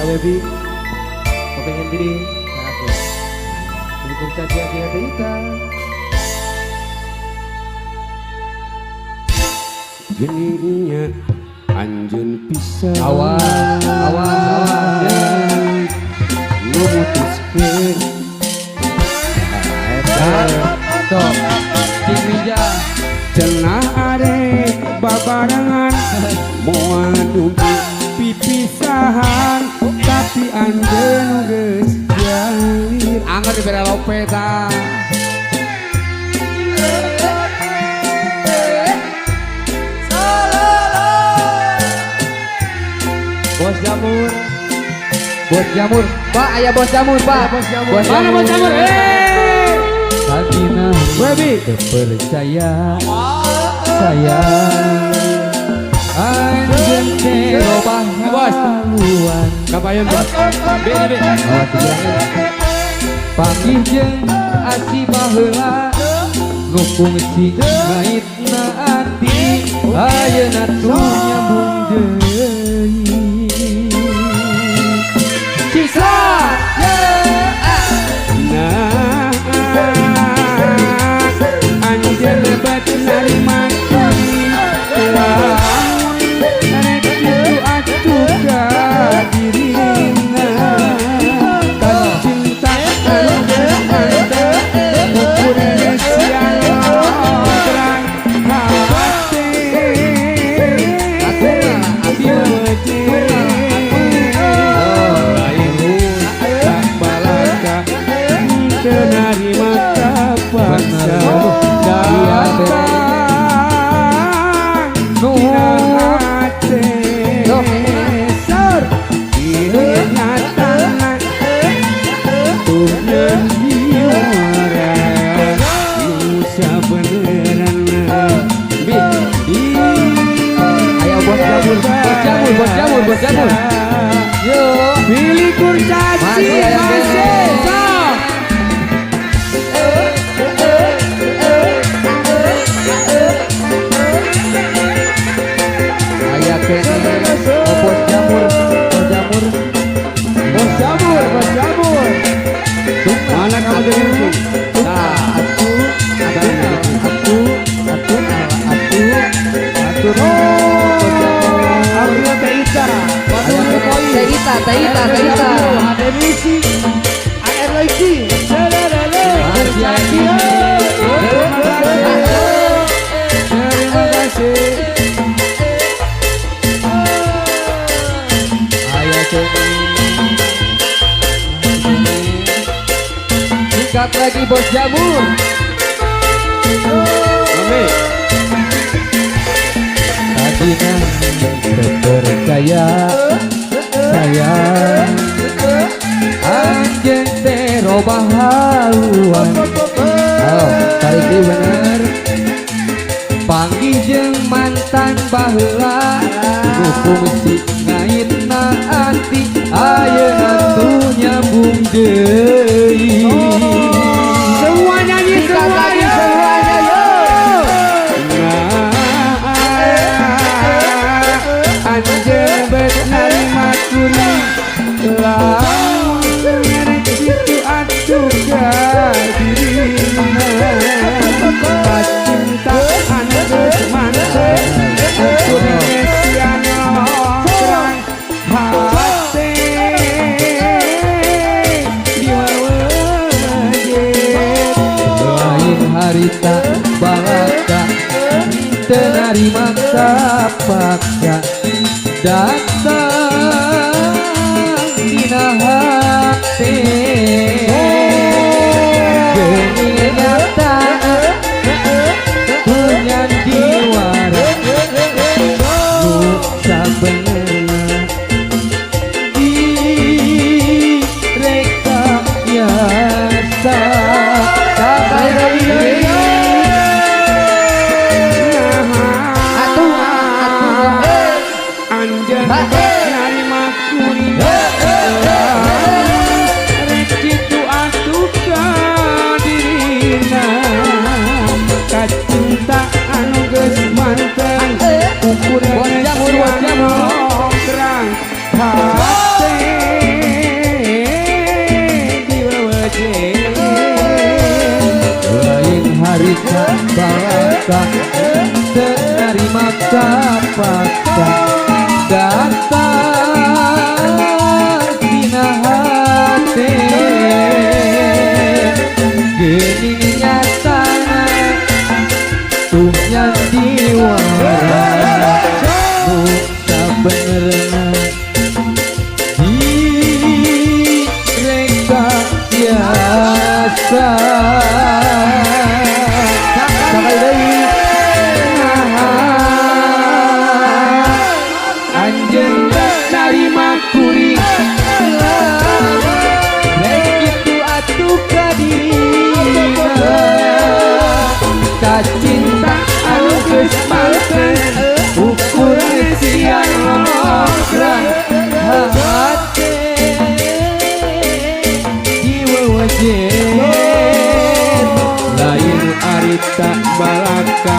Kak Baby kepengen di aku ini kurcaci akhirnya kita geninya anjun pisah awas memutuskan Stop Cing Mija cenah arek babarangan moal dumpi pipisahan tapi anjeun geus jalir Angger dibere lopeta bos jamur Pak aya bos jamur Pak mana bos jamur Satina baby percaya saya anjeun teh robah bos haluan kapayon bos be panggih jeung asi baheula ngukung cing ngaitna ati ayeuna tuh nyambung deui Cisa nah anjeun lebat narima lamun arek kitu atuh ka dirina kan cinta ante ukur siang terang hati aku mah abi nerima kapaksa datang hati ingatan tuh nyanyiwara nusa beneran ayo bos jamur yo pilih kurcaci masih aya kene bos jamur mana kamu dengerin nah atuh Arya Teita Teita ada misi AR lagi terima kasih aya kene sikat lagi bos jamur Amin Satina percaya saya anjeun teh robah haluan halo tarik deui bener panggih jeung mantan baheula ngukung si ngaitna ati ayeuna tuh nyambung deui semuanya nih semuanya anjeun bet narima kuring lamun ngerek situ atuh ka dirina pacintaan geus mantep kuring siang terang hati diwaweujeut lain harita balaka teu narima kapaksa datang dina hati geni nyata punyan diwara nu sabenerna direkayasa anjeun narima kuring balaka terima kapakan datang dina hate geuning nyatana tuh nyandiwara nu sabenerna direka biasa sakali deui anjeun narima kuring rek kitu atuh ka dirina kacinta anu geus mangkeun ukur siang ngograng hate diwewejen lain arita balaka